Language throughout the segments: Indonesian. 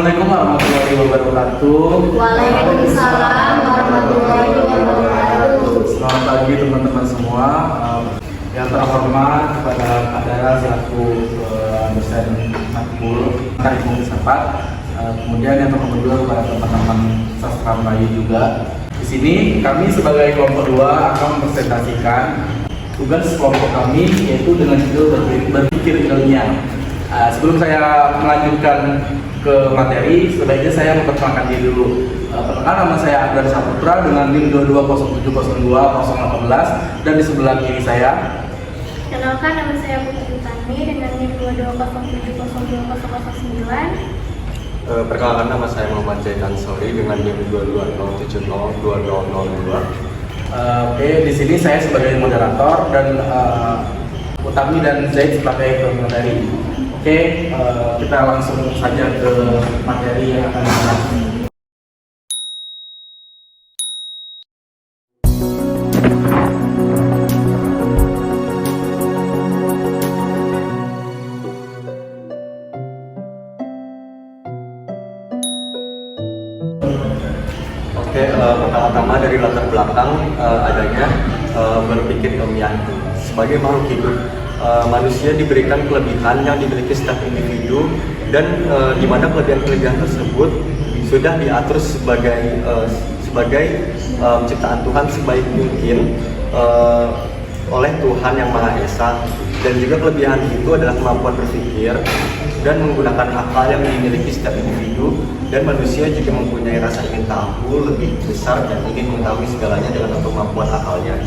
Assalamualaikum warahmatullahi wabarakatuh. Waalaikumsalam warahmatullahi wabarakatuh. Selamat pagi teman-teman semua. Yang terhormat kepada Kadara selaku dosen matkul Ilmu Filsafat. Kemudian yang terhormat juga kepada teman-teman sastra Melayu juga. Di sini kami sebagai kelompok 2 akan mempresentasikan tugas kelompok kami, yaitu dengan judul berpikir ilmiah. Sebelum saya melanjutkan ke materi, sebaiknya saya memperkenalkan diri dulu. Perkenalkan, nama saya Abdar Saputra dengan NIM 2207020818 dan di sebelah kiri saya. Kenalkan, nama saya Putri Tani dengan NIM 2207020009. Perkenalkan, nama saya Muhammad Zaidan Sori dengan NIM 2207020002. Oke, di sini saya sebagai moderator dan Utami dan Zaid sebagai pemateri. Oke, kita langsung saja ke materi yang akan dibahas. Pertama-tama dari latar belakang adanya berpikir ilmiah itu. Sebagai makhluk hidup, manusia diberikan kelebihan yang dimiliki setiap individu dan di mana kelebihan-kelebihan tersebut sudah diatur sebagai ciptaan Tuhan sebaik mungkin oleh Tuhan yang Maha Esa, dan juga kelebihan itu adalah kemampuan berpikir dan menggunakan akal yang dimiliki setiap individu, dan manusia juga mempunyai rasa ingin tahu lebih besar dan ingin mengetahui segalanya dengan kemampuan akalnya.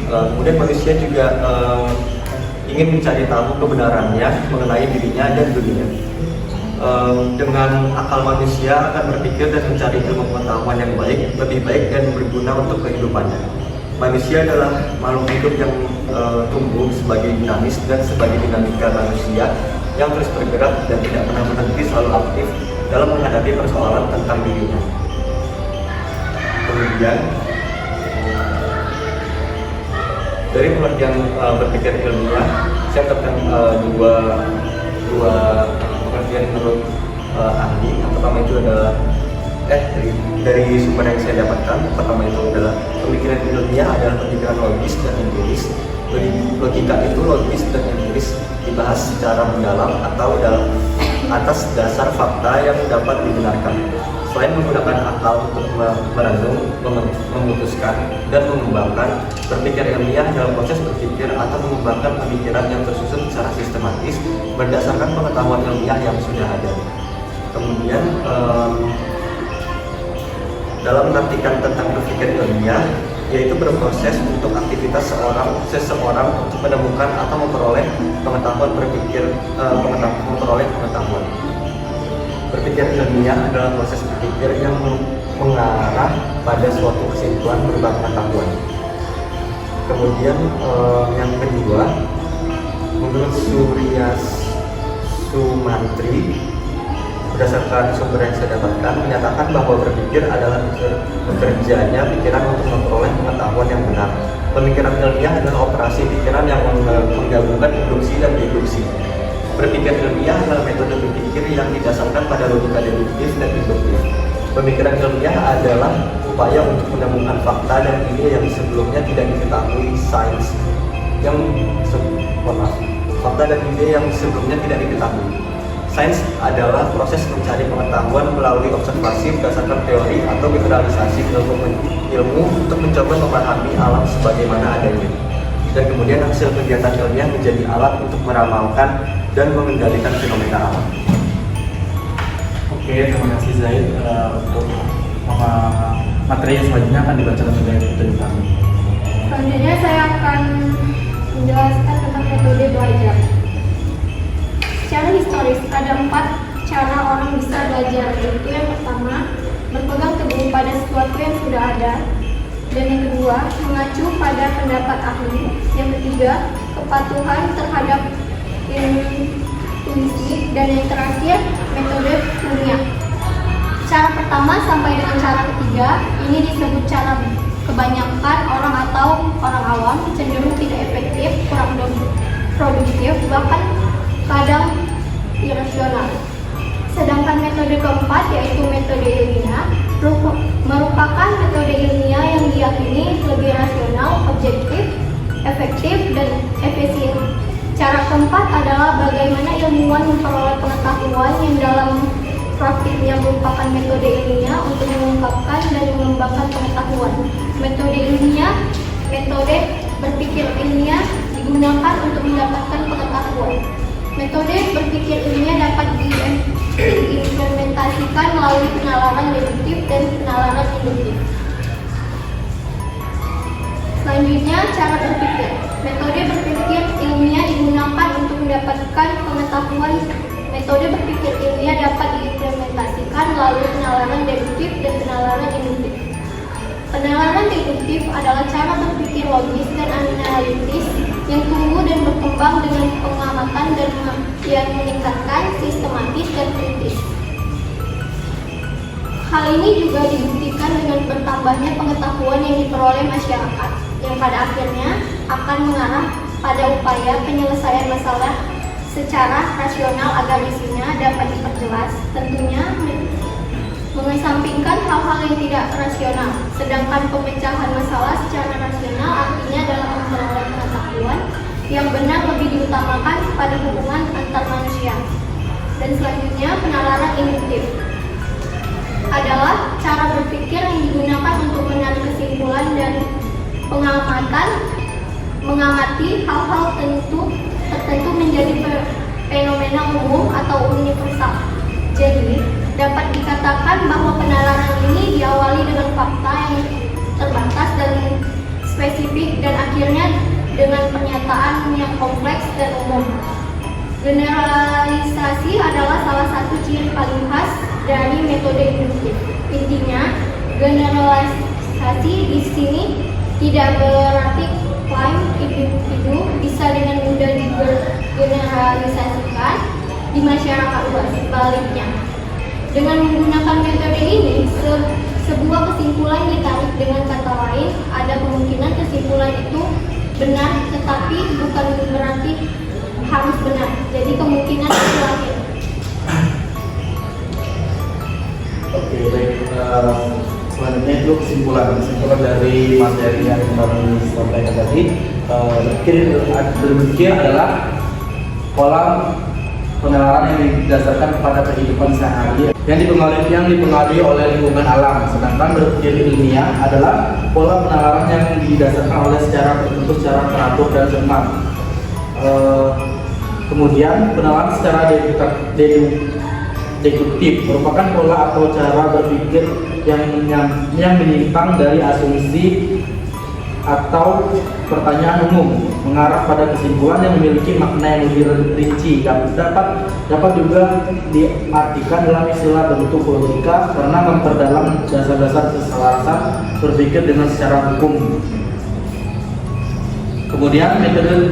Kemudian manusia juga ingin mencari tahu kebenarannya mengenai dirinya dan dunia. Dengan akal manusia akan berpikir dan mencari ilmu pengetahuan yang baik, lebih baik dan berguna untuk kehidupannya. Manusia adalah makhluk hidup yang tumbuh sebagai dinamis dan sebagai dinamika manusia yang terus bergerak dan tidak pernah berhenti, selalu aktif dalam menghadapi persoalan tentang dirinya. Kemudian dari pengertian berpikir ilmiah, saya terapkan dua pengertian menurut ahli. Yang pertama itu adalah dari sumber yang saya dapatkan. Pertama itu adalah pemikiran ilmiah adalah pemikiran logis dan empiris. Logika itu logis dan empiris dibahas secara mendalam atau atas dasar fakta yang dapat dibenarkan. Selain menggunakan akal untuk merenung, memutuskan, dan mengembangkan, berpikir ilmiah dalam proses berpikir atau mengembangkan pemikiran yang tersusun secara sistematis berdasarkan pengetahuan ilmiah yang sudah ada. Kemudian dalam menartikan tentang berpikir ilmiah, yaitu berproses untuk aktivitas seseorang untuk menemukan atau memperoleh pengetahuan memperoleh pengetahuan. Berpikir ilmiah adalah proses berpikir yang mengarah pada suatu kesimpulan berupa pengetahuan. Kemudian yang kedua, menurut Surya Sumantri, berdasarkan sumber yang saya dapatkan, menyatakan bahwa berpikir adalah bekerjanya pikiran untuk memperoleh pengetahuan yang benar. Pemikiran ilmiah adalah operasi pikiran yang menggabungkan induksi dan deduksi. Berpikir ilmiah adalah metode berpikir yang didasarkan pada logika deduktif dan induktif. Pemikiran ilmiah adalah upaya untuk menemukan fakta dan ide yang sebelumnya tidak diketahui sains. Fakta dan ide yang sebelumnya tidak diketahui. Sains adalah proses mencari pengetahuan melalui observasi berdasarkan teori atau generalisasi ilmu untuk mencoba memahami alam sebagaimana adanya. Dan kemudian hasil kegiatan ilmiah menjadi alat untuk meramalkan dan mengendalikan fenomena alam. Oke, terima kasih Zaid. Untuk materi yang selanjutnya akan dibacakan oleh Putri kami. Selanjutnya saya akan menjelaskan tentang metode belajar. Secara historis, ada 4 cara orang bisa belajar, yaitu yang pertama, berpegang teguh pada sesuatu yang sudah ada, dan yang kedua, mengacu pada pendapat ahli, yang ketiga, kepatuhan terhadap intuisi, dan yang terakhir, metode ilmiah. Cara pertama sampai dengan cara ketiga, ini disebut cara kebanyakan orang atau orang awam, cenderung tidak efektif, kurang produktif, bahkan kadang irasional. Sedangkan metode keempat yaitu metode ilmiah merupakan metode ilmiah yang diyakini lebih rasional, objektif, efektif, dan efisien. Cara keempat adalah bagaimana ilmuwan memperoleh pengetahuan yang dalam praktiknya merupakan metode ilmiah untuk mengungkapkan dan mengembangkan pengetahuan. Metode ilmiah, metode berpikir ilmiah digunakan untuk mendapatkan pengetahuan. Metode berpikir ilmiah dapat diimplementasikan melalui penalaran deduktif dan penalaran induktif. Selanjutnya, cara berpikir. Metode berpikir ilmiah digunakan untuk mendapatkan pengetahuan. Metode berpikir ilmiah dapat diimplementasikan melalui penalaran deduktif dan penalaran induktif. Penalaran deduktif adalah cara berpikir logis dan analitis yang tumbuh dan berkembang dengan pengamatan dan yang meningkatkan sistematis dan kritis. Hal ini juga dibuktikan dengan bertambahnya pengetahuan yang diperoleh masyarakat, yang pada akhirnya akan mengarah pada upaya penyelesaian masalah secara rasional agar isinya dapat diperjelas. Tentunya mengesampingkan hal-hal yang tidak rasional, sedangkan pemecahan masalah secara rasional artinya dalam memperoleh pengetahuan yang benar lebih diutamakan pada hubungan antar manusia. Dan selanjutnya, penalaran induktif adalah cara berpikir yang digunakan untuk menarik kesimpulan dan pengamatan, mengamati hal-hal tertentu menjadi fenomena umum atau universal. Jadi, dapat dikatakan bahwa penalaran ini diawali dengan fakta yang terbatas dan spesifik dan akhirnya dengan pernyataan yang kompleks dan umum. Generalisasi adalah salah satu ciri paling khas dari metode induktif. Intinya, generalisasi di sini tidak berarti klaim individu bisa dengan mudah digeneralisasikan di masyarakat luas. Sebaliknya, dengan menggunakan metode ini, sebuah kesimpulan ditarik. Dengan kata lain, ada kemungkinan kesimpulan itu benar, tetapi bukan berarti harus benar. Jadi kemungkinan itu lahir. Oke, baik. Selanjutnya itu kesimpulan dari materi yang kami sampaikan tadi. Berpikir adalah pola penalaran yang didasarkan pada kehidupan sehari yang dipengaruhi oleh lingkungan alam. Sedangkan berpikir ilmiah adalah pola penalaran yang didasarkan oleh secara tertentu, secara teratur dan cermat. Kemudian penalaran secara deduktif merupakan pola atau cara berpikir yang menyimpang dari asumsi atau pertanyaan umum, mengarah pada kesimpulan yang memiliki makna yang lebih rinci. Dapat juga diartikan dalam istilah bentuk logika karena memperdalam dasar-dasar keselarasan berpikir dengan secara hukum. Kemudian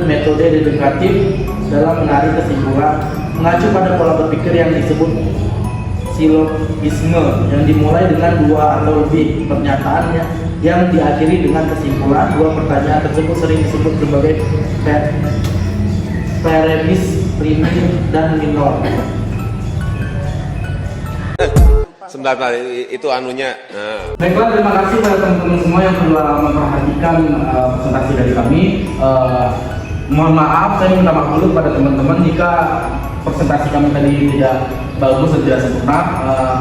metode deduktif dalam menarik kesimpulan mengacu pada pola berpikir yang disebut silogisme yang dimulai dengan dua atau lebih pernyataan yang diakhiri dengan kesimpulan. Dua pertanyaan tersebut sering disebut sebagai premis, primer, dan minor. Sebentar, itu anunya. Baiklah, terima kasih pada teman-teman semua yang telah memperhatikan presentasi dari kami. Mohon maaf, saya minta maaf dulu pada teman-teman jika presentasi kami tadi tidak bagus dan tidak sempurna,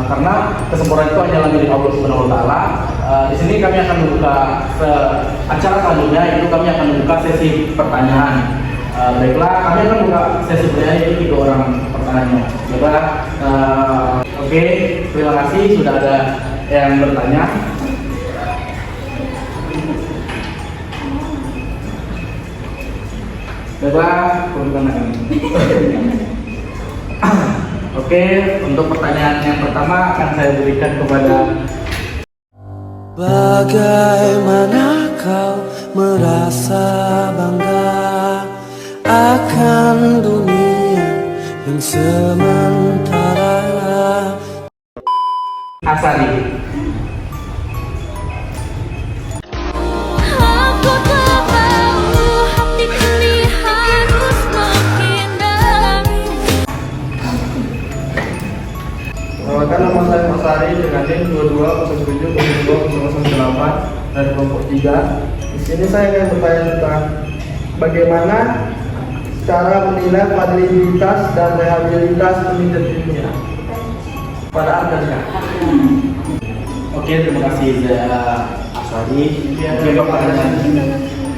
karena kesempurnaan itu hanyalah milik Allah Subhanahu wa Ta'ala. Di sini kami akan membuka acara selanjutnya, itu kami akan membuka sesi pertanyaan. Baiklah, kami akan membuka sesi pertanyaan, itu 3 orang pertanyaannya. Baiklah, oke, terima kasih sudah ada yang bertanya. Baiklah, oke, untuk pertanyaan yang pertama akan saya berikan kepada bagaimana kau merasa bangga akan dunia yang sementara? Asari. dari kelompok 3. Di sini saya ingin bertanya tentang bagaimana cara menilai validitas dan rehabilitas penelitian ilmiah. Pada Anda, Kak. Oke, terima kasih Aswadi. Mungkin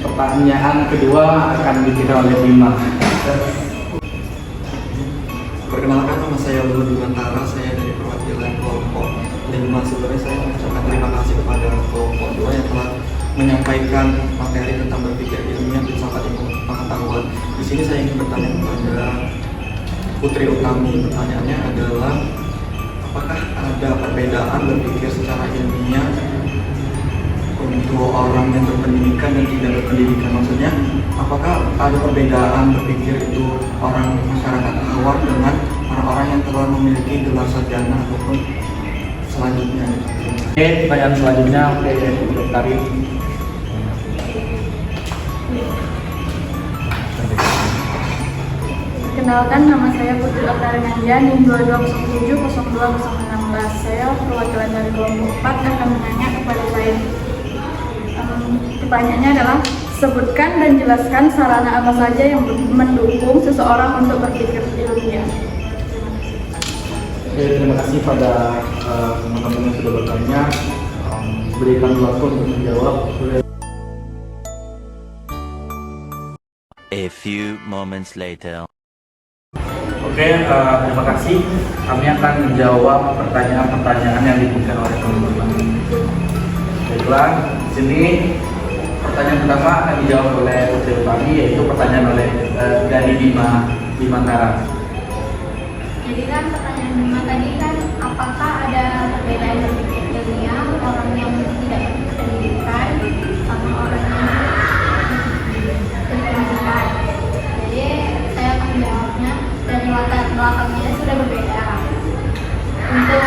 pertanyaan kedua akan diberikan oleh Bima. Perkenalkan, nama saya Lulu Dimantara, saya dari perwakilan kelompok 5. Sebenarnya saya mengucapkan terima kasih kepada kelompok 2 yang telah menyampaikan materi tentang berpikir ilmiah dan filsafat ilmu pengetahuan. Di sini saya ingin bertanya kepada Putri Utami. Pertanyaannya adalah, apakah ada perbedaan berpikir secara ilmiah untuk orang yang berpendidikan dan tidak berpendidikan? Maksudnya, apakah ada perbedaan berpikir itu orang masyarakat awam dengan orang-orang yang telah memiliki gelar sarjana ataupun selanjutnya? Oke, pertanyaan selanjutnya Dr. Karim. Kenalkan, nama saya Putri Oktarinandia, NIM 22070216. Saya perwakilan dari kelompok 4 dan akan menanya kepada saya. Pertanyaannya adalah, sebutkan dan jelaskan sarana apa saja yang mendukung seseorang untuk berpikir ilmiah. Oke, terima kasih pada teman-teman yang sudah bertanya. Berikan waktu untuk menjawab. A few moments later. Oke, terima kasih. Kami akan menjawab pertanyaan-pertanyaan yang diberikan oleh teman-teman. Baiklah, di sini pertanyaan pertama akan dijawab oleh Putri Utami, yaitu pertanyaan oleh dari Dimantara. Jadi kan pertanyaan Bima tadi kan, apakah ada perbedaan berpikir ilmiah orang yang tidak berpendidikan sama orang yang berpendidikan? Jadi saya akan menjawabnya dari latar belakangnya sudah berbeda. Untuk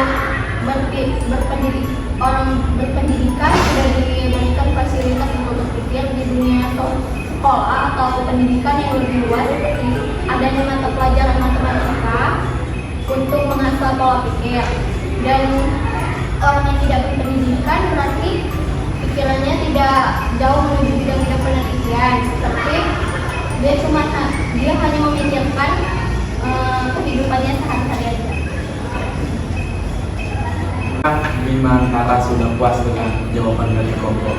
orang berpendidikan sudah diberikan fasilitas untuk berpikir di dunia sekolah atau pendidikan yang lebih luas, seperti adanya mata pelajaran matematika untuk mengasah pola pikir. Dan orang yang tidak berpendidikan berarti pikirannya tidak jauh menuju bidang-bidang penelitian, seperti dia hanya memikirkan kehidupannya sehari-hari aja. Dimantara sudah puas dengan jawaban dari kelompok.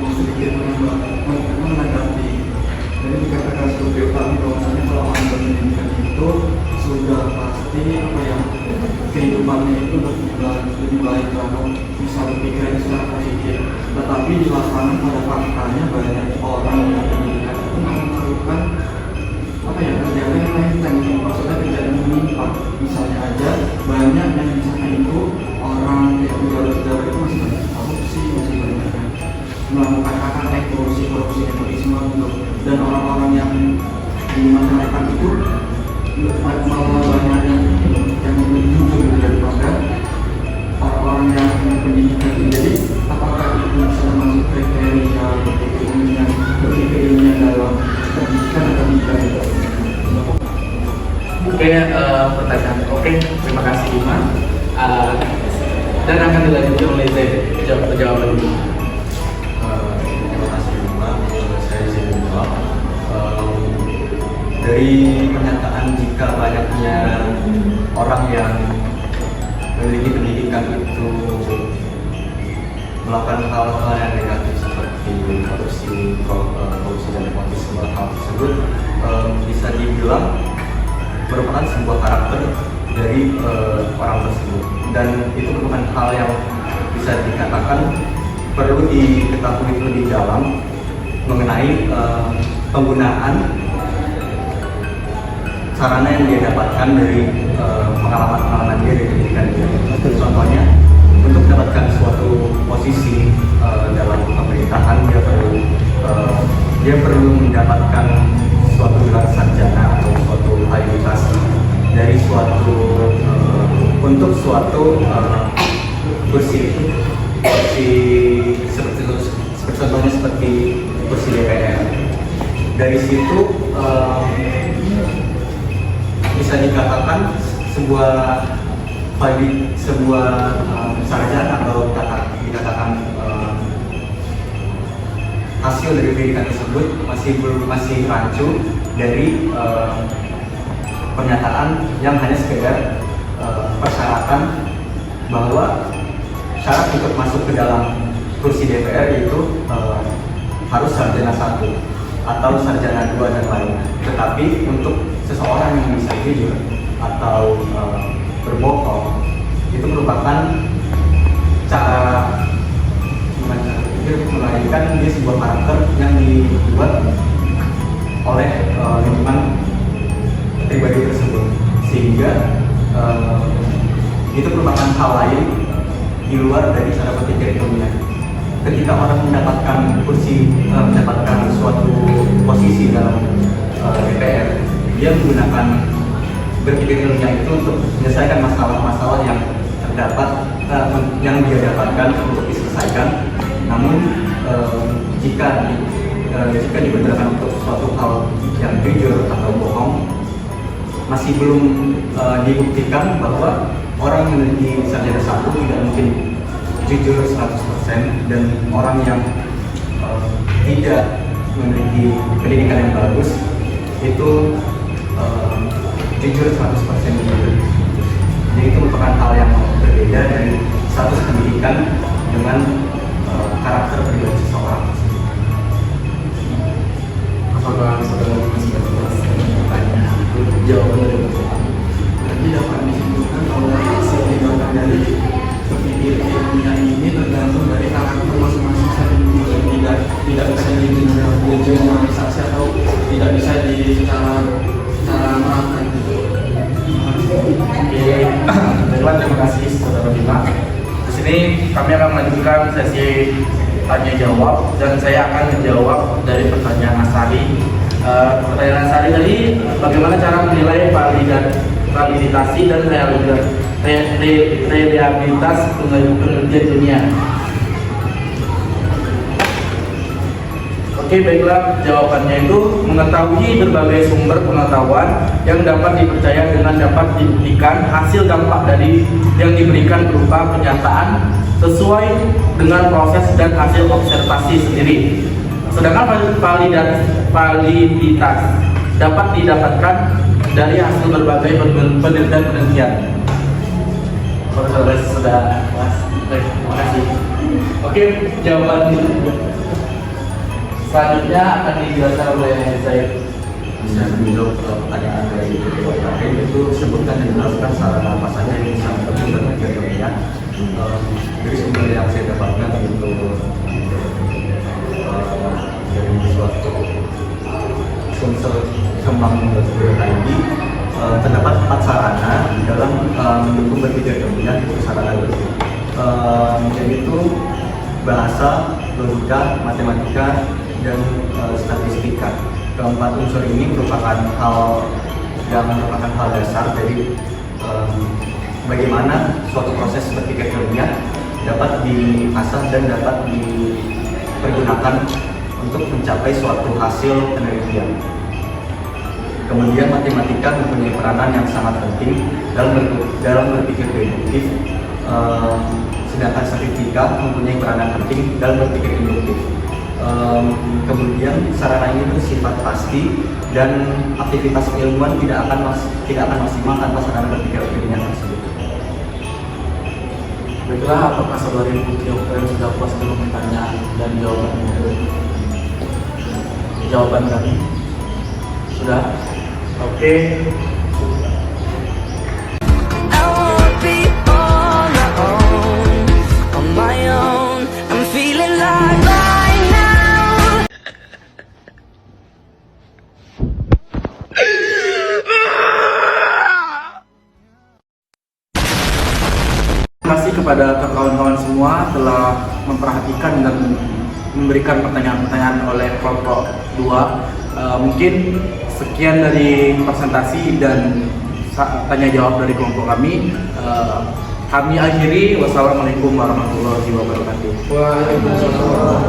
Mau sedikit menanggapi, jadi dikatakan seperti Utami bahwasanya kalau orang berpendidikan itu sudah pasti kehidupannya itu lebih baik, lalu bisa berpikir secara positif. Tetapi di lapangan pada faktanya banyak orang yang berpendidikan itu melakukan kerjaan yang lain, maksudnya kerjaan yang menyimpang. Misalnya aja banyak yang misalnya itu orang yang pejabat-pejabat itu masih banyak korupsi, masih banyak melakukan hak-hak korupsi, nepotisme gitu. Dan orang-orang yang di masyarakat itu malah banyak yang lebih jujur daripada orang-orang yang pendidikan. Jadi apakah itu bisa masuk kriteria berpikir ilmiah dalam pendidikan atau tidak? Oke, pertanyaan. Oke, terima kasih Bima. Dan akan dilanjutkan oleh jawaban ini. Terima kasih Bima. Saya izin menjawab. Dari pernyataan jika banyaknya orang yang memiliki pendidikan itu melakukan hal-hal yang negatif seperti korupsi dan nepotisme, hal tersebut bisa dibilang merupakan sebuah karakter dari orang tersebut, dan itu merupakan hal yang bisa dikatakan perlu diketahui lebih dalam mengenai penggunaan sarana yang dia dapatkan dari pengalaman dia dari pendidikan dia. Contohnya, untuk mendapatkan suatu posisi dalam pemerintahan, dia perlu mendapatkan suatu gelar sarjana atau suatu habilitasi dari untuk suatu kursi contohnya seperti kursi DPR. Dari situ bisa dikatakan sebuah sarjana atau dikatakan hasil dari pendidikan tersebut masih rancu dari pernyataan yang hanya sekedar persyaratan bahwa syarat untuk masuk ke dalam kursi DPR itu harus sarjana 1 atau sarjana 2 dan lainnya. Tetapi untuk seseorang yang bisa jujur atau berbohong itu merupakan cara melahirkan dia sebuah karakter yang dibuat oleh lingkungan pribadi tersebut, sehingga itu merupakan hal lain di luar dari cara berpikir ilmiah. Ketika orang mendapatkan suatu posisi dalam DPR, dia menggunakan berpikir ilmiah itu untuk menyelesaikan masalah-masalah yang yang dia dapatkan untuk diselesaikan. Namun jika digunakan untuk suatu hal yang jujur atau bohong, masih belum dibuktikan bahwa orang yang memiliki sarjana 1 tidak mungkin jujur 100%, dan orang yang tidak memiliki pendidikan yang bagus itu jujur 100% jujur. Jadi itu merupakan hal yang berbeda dari status pendidikan dengan karakter pribadi seseorang. Apakah saudara sudah jelaskan pertanyaan itu? Jawaban dari Bapak. Nanti dapat disimpulkan bahwa hasil tindakan dari berpikir ilmiah ini tergantung dari karakter masing-masing individu. Tidak bisa digeneralisasi atau tidak bisa secara merata gitu. Oke, baiklah, terima kasih saudara Bima. Di sini kami akan melanjutkan sesi tanya jawab, dan saya akan menjawab dari pertanyaan Asari. Pertanyaan Asari tadi, bagaimana cara menilai validitasi dan reliabilitas penelitian dunia? Oke, baiklah, jawabannya itu mengetahui berbagai sumber pengetahuan yang dapat dipercaya dengan dapat dibuktikan hasil dampak dari yang diberikan berupa kenyataan sesuai dengan proses dan hasil observasi sendiri. Sedangkan validitas dapat didapatkan dari hasil berbagai penelitian. Saudara sudah puas? Terima kasih. Oke, jawaban selanjutnya akan dijelaskan oleh Zaid. Bisa menjawab pertanyaan dari terakhir, itu sebutkan dan jelaskan sarana apa saja yang bisa membantu berpikir ilmiah. Dari sumber yang saya dapatkan itu dari suatu sumber kembang.id, terdapat 4 sarana dalam mendukung berpikir ilmiah. Sarana yaitu bahasa, logika, matematika, dan statistika. Keempat unsur ini merupakan hal dasar dari bagaimana suatu proses berpikir ilmiah dapat diasah dan dapat dipergunakan untuk mencapai suatu hasil penelitian. Kemudian matematika mempunyai peranan yang sangat penting dalam berpikir deduktif, sedangkan statistika mempunyai peranan penting dalam berpikir induktif. Kemudian sarana ini bersifat pasti dan aktivitas ilmuwan tidak akan maksimal tanpa sarana berpikir ilmiah tersebut. Baiklah, apakah saudara Putri Oktavian sudah puas dengan pertanyaan dan jawaban kami? Sudah? Oke. Terima kasih kepada kawan-kawan semua telah memperhatikan dan memberikan pertanyaan-pertanyaan oleh kelompok 2. Mungkin sekian dari presentasi dan tanya jawab dari kelompok kami. Kami akhiri. Wassalamualaikum warahmatullahi wabarakatuh. Waalaikumsalam.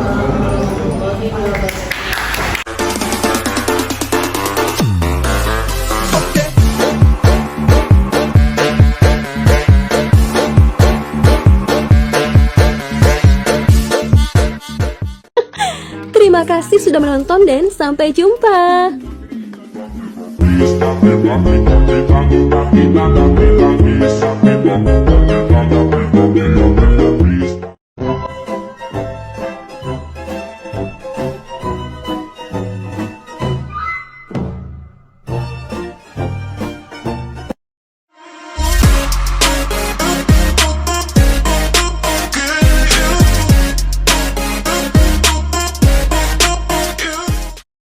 Terima kasih sudah menonton dan sampai jumpa.